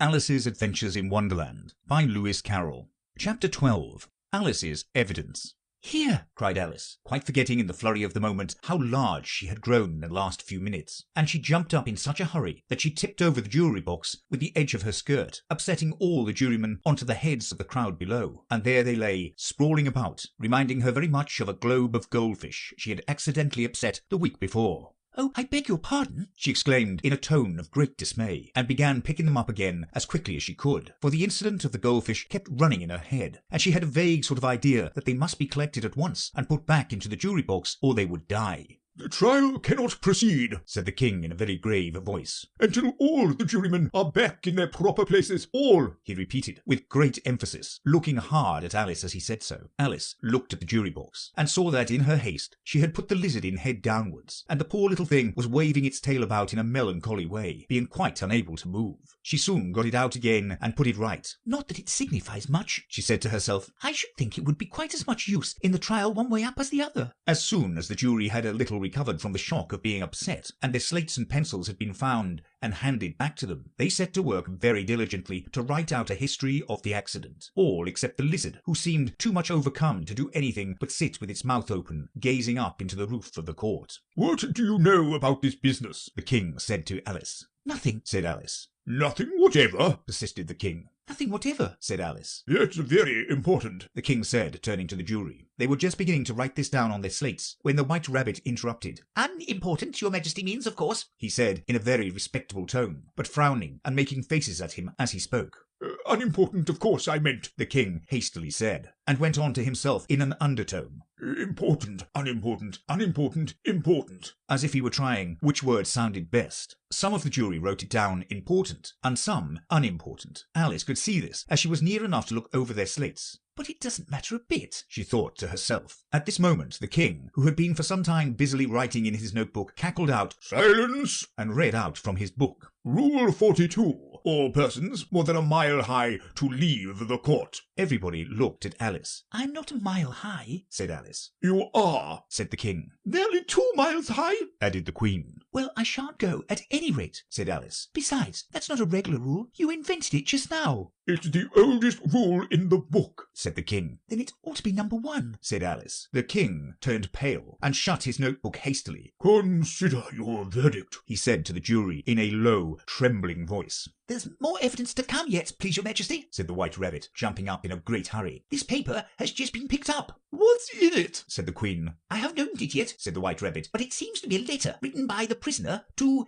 Alice's Adventures in Wonderland by Lewis Carroll. Chapter 12. Alice's Evidence. "Here!" cried Alice, quite forgetting in the flurry of the moment how large she had grown in the last few minutes, and she jumped up in such a hurry that she tipped over the jury box with the edge of her skirt, upsetting all the jurymen onto the heads of the crowd below, and there they lay, sprawling about, reminding her very much of a globe of goldfish she had accidentally upset the week before. "Oh, I beg your pardon," she exclaimed in a tone of great dismay, and began picking them up again as quickly as she could, for the incident of the goldfish kept running in her head, and she had a vague sort of idea that they must be collected at once and put back into the jury box or they would die. "The trial cannot proceed," said the king in a very grave voice, "until all the jurymen are back in their proper places. All," he repeated with great emphasis, looking hard at Alice as he said so. Alice looked at the jury box and saw that in her haste she had put the lizard in head downwards, and the poor little thing was waving its tail about in a melancholy way, being quite unable to move. She soon got it out again and put it right. "Not that it signifies much," she said to herself. "I should think it would be quite as much use in the trial one way up as the other." As soon as the jury had a little recovered from the shock of being upset, and their slates and pencils had been found and handed back to them, they set to work very diligently to write out a history of the accident, all except the lizard, who seemed too much overcome to do anything but sit with its mouth open, gazing up into the roof of the court. "What do you know about this business?" the king said to Alice. "Nothing," said Alice. "Nothing whatever?" persisted the king. "Nothing whatever," said Alice. "That's very important," the king said, turning to the jury. They were just beginning to write this down on their slates when the White Rabbit interrupted. "Unimportant, your majesty means, of course," he said in a very respectable tone, but frowning and making faces at him as he spoke. "Unimportant, of course I meant," the king hastily said, and went on to himself in an undertone. "Important, unimportant, unimportant, important," as if he were trying which word sounded best. Some of the jury wrote it down important, and some unimportant. Alice could see this, as she was near enough to look over their slates. "But it doesn't matter a bit," she thought to herself. At this moment the king, who had been for some time busily writing in his notebook, cackled out, "Silence!" and read out from his book. "Rule 42. All persons more than a mile high to leave the court." Everybody looked at Alice. "I'm not a mile high," said Alice. "You are," said the king. "Nearly 2 miles high," added the queen. "Well, I shan't go at any rate," said Alice. "Besides, that's not a regular rule. You invented it just now." "It's the oldest rule in the book," said the king. "Then it ought to be number 1, said Alice. The king turned pale and shut his notebook hastily. "Consider your verdict," he said to the jury in a low, trembling voice. "There's more evidence to come yet, please your majesty," said the White Rabbit, jumping up in a great hurry. "This paper has just been picked up." "What's in it?" said the queen. "I haven't opened it yet," said the White Rabbit, "but it seems to be a letter written by the prisoner to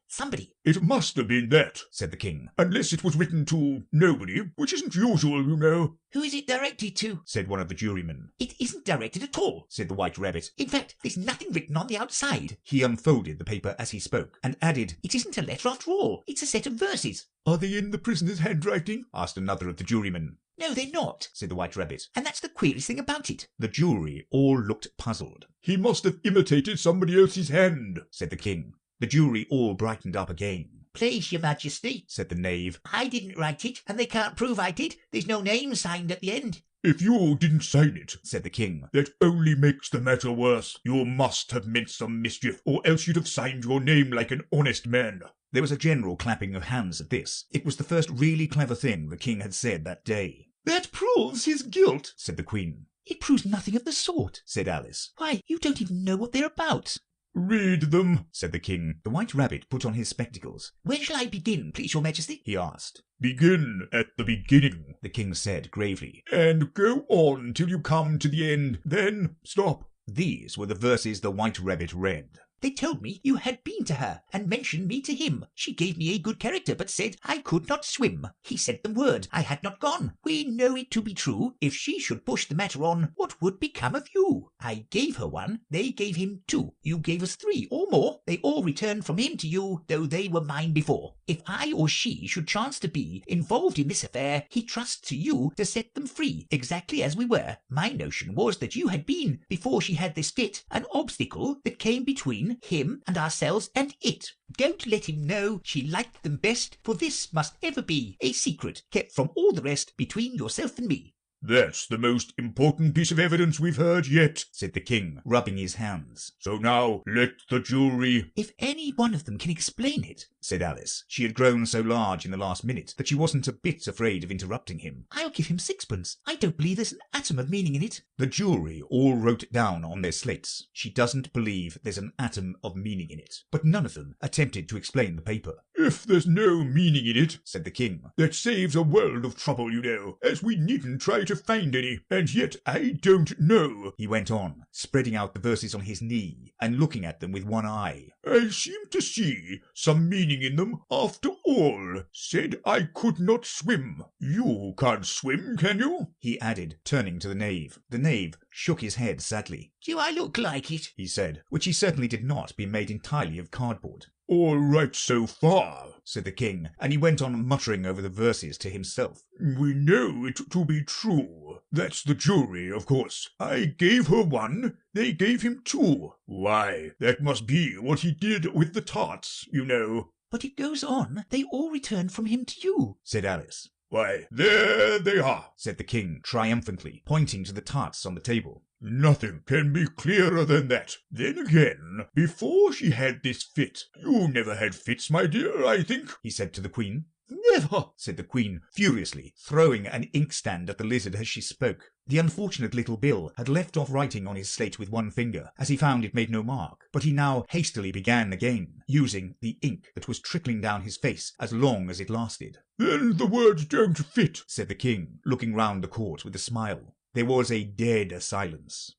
somebody." "It must have been that," said the king, "unless it was written to nobody, which isn't usual, you know." "Who is it directed to?" said one of the jurymen. "It isn't directed at all," said the White Rabbit. "In fact, there's nothing written on the outside." He unfolded the paper as he spoke, and added, "It isn't a letter after all. It's a set of verses." "Are they in the prisoner's handwriting?" asked another of the jurymen. "No, they're not," said the White Rabbit, "and that's the queerest thing about it." The jury all looked puzzled. "He must have imitated somebody else's hand," said the king. The jury all brightened up again. "Please, your majesty," said the knave, "I didn't write it, and they can't prove I did. There's no name signed at the end." "If you didn't sign it," said the king, "that only makes the matter worse. You must have meant some mischief, or else you'd have signed your name like an honest man." There was a general clapping of hands at this. It was the first really clever thing the king had said that day. "That proves his guilt," said the queen. "It proves nothing of the sort," said Alice. "Why, you don't even know what they're about." "Read them," said the king. The White Rabbit put on his spectacles. "Where shall I begin, please, your majesty?" he asked. "Begin at the beginning," the king said gravely, "and go on till you come to the end. Then stop." These were the verses the White Rabbit read. "They told me you had been to her, and mentioned me to him. She gave me a good character, but said I could not swim. He sent them word I had not gone. We know it to be true. If she should push the matter on, what would become of you? I gave her 1, they gave him 2. You gave us 3 or more. They all returned from him to you, though they were mine before. If I or she should chance to be involved in this affair, he trusts to you to set them free, exactly as we were. My notion was that you had been, before she had this fit, an obstacle that came between him and ourselves and it. Don't let him know she liked them best, for this must ever be a secret kept from all the rest between yourself and me." That's the most important piece of evidence we've heard yet, said the king, rubbing his hands. So now let the jury... If any one of them can explain it, said Alice. She had grown so large in the last minute that she wasn't a bit afraid of interrupting him. I'll give him sixpence. I don't believe there's an atom of meaning in it. The jury all wrote down on their slates, "She doesn't believe there's an atom of meaning in it," but none of them attempted to explain the paper. If there's no meaning in it, said the king, that saves a world of trouble, you know, as we needn't try to find any. And yet I don't know, he went on, spreading out the verses on his knee and looking at them with one eye. I seem to see some meaning in them after all. Said I could not swim. You can't swim, can you? He added, turning to the knave. The knave shook his head sadly. Do I look like it? He said, which he certainly did not, being made entirely of cardboard. All right so far, said the king, and he went on muttering over the verses to himself. We know it to be true. That's the jury, of course. I gave her 1, they gave him 2. Why, that must be what he did with the tarts, you know. But it goes on. They all returned from him to you, said Alice. Why, there they are, said the king triumphantly, pointing to the tarts on the table. Nothing can be clearer than that. Then again, before she had this fit, you never had fits, my dear, I think, he said to the queen. Never, said the queen, furiously, throwing an inkstand at the lizard as she spoke. The unfortunate little Bill had left off writing on his slate with one finger, as he found it made no mark, but he now hastily began again, using the ink that was trickling down his face as long as it lasted. Then the words don't fit, said the king, looking round the court with a smile. There was a dead silence.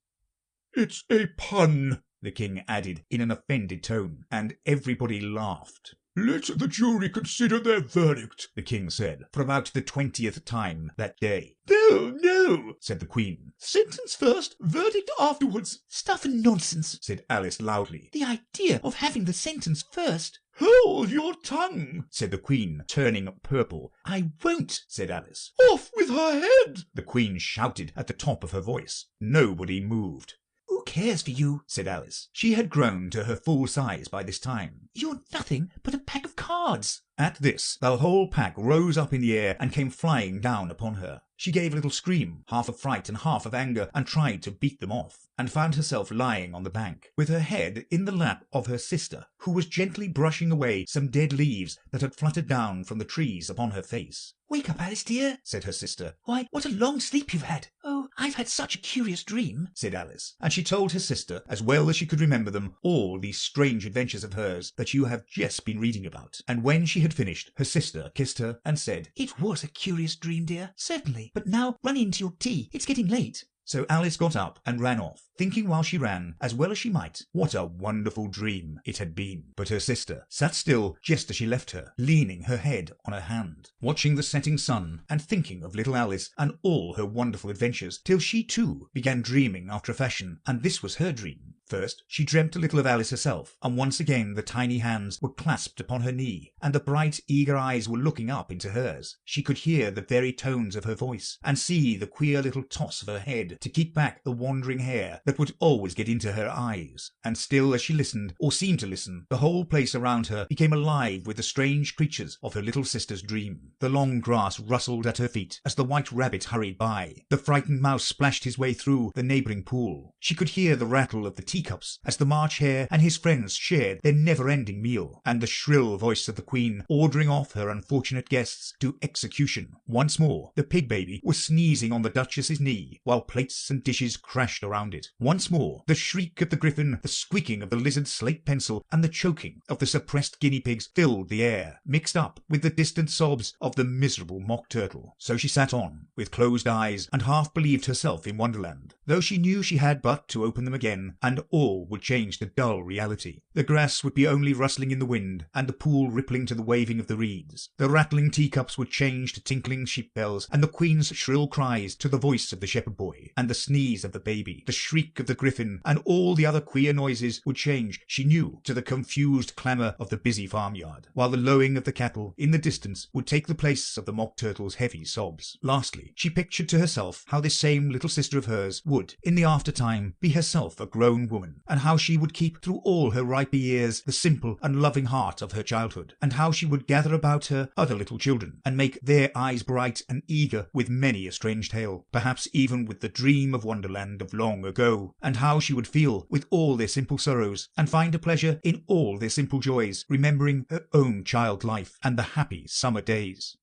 It's a pun, the king added in an offended tone, and everybody laughed. Let the jury consider their verdict, the king said, for about the 20th time that day. No, no, said the queen. Sentence first, verdict afterwards. Stuff and nonsense, said Alice loudly. The idea of having the sentence first. Hold your tongue, said the queen, turning purple. I won't, said Alice. Off with her head, the queen shouted at the top of her voice. Nobody moved. Who cares for you, said Alice. She had grown to her full size by this time. You're nothing but a pack of cards. At this, the whole pack rose up in the air and came flying down upon her. She gave a little scream, half of fright and half of anger, and tried to beat them off, and found herself lying on the bank, with her head in the lap of her sister, who was gently brushing away some dead leaves that had fluttered down from the trees upon her face. Wake up, Alice, dear, said her sister. Why, what a long sleep you've had. Oh, I've had such a curious dream, said Alice, and she told her sister, as well as she could remember them, all these strange adventures of hers that you have just been reading about. And when she had finished, her sister kissed her and said, It was a curious dream, dear, certainly, but now run in to your tea. It's getting late. So Alice got up and ran off, thinking while she ran, as well as she might, what a wonderful dream it had been. But her sister sat still just as she left her, leaning her head on her hand, watching the setting sun and thinking of little Alice and all her wonderful adventures, till she too began dreaming after a fashion, and this was her dream. First, she dreamt a little of Alice herself, and once again the tiny hands were clasped upon her knee, and the bright, eager eyes were looking up into hers. She could hear the very tones of her voice, and see the queer little toss of her head to keep back the wandering hair that would always get into her eyes. And still as she listened, or seemed to listen, the whole place around her became alive with the strange creatures of her little sister's dream. The long grass rustled at her feet as the white rabbit hurried by. The frightened mouse splashed his way through the neighbouring pool. She could hear the rattle of the teacups as the March Hare and his friends shared their never-ending meal, and the shrill voice of the queen ordering off her unfortunate guests to execution. Once more, the pig baby was sneezing on the Duchess's knee, while plates and dishes crashed around it. Once more, the shriek of the griffin, the squeaking of the lizard's slate pencil, and the choking of the suppressed guinea pigs filled the air, mixed up with the distant sobs of the miserable mock turtle. So she sat on, with closed eyes, and half believed herself in Wonderland, though she knew she had but to open them again, and all would change to dull reality. The grass would be only rustling in the wind, and the pool rippling to the waving of the reeds. The rattling teacups would change to tinkling sheep bells, and the queen's shrill cries to the voice of the shepherd boy, and the sneeze of the baby, the shriek of the griffin, and all the other queer noises would change, she knew, to the confused clamour of the busy farmyard, while the lowing of the cattle in the distance would take the place of the mock turtle's heavy sobs. Lastly, she pictured to herself how this same little sister of hers would, in the after-time, be herself a grown woman, and how she would keep through all her riper years the simple and loving heart of her childhood, and how she would gather about her other little children, and make their eyes bright and eager with many a strange tale, perhaps even with the dream of Wonderland of long ago, and how she would feel with all their simple sorrows, and find a pleasure in all their simple joys, remembering her own child life and the happy summer days.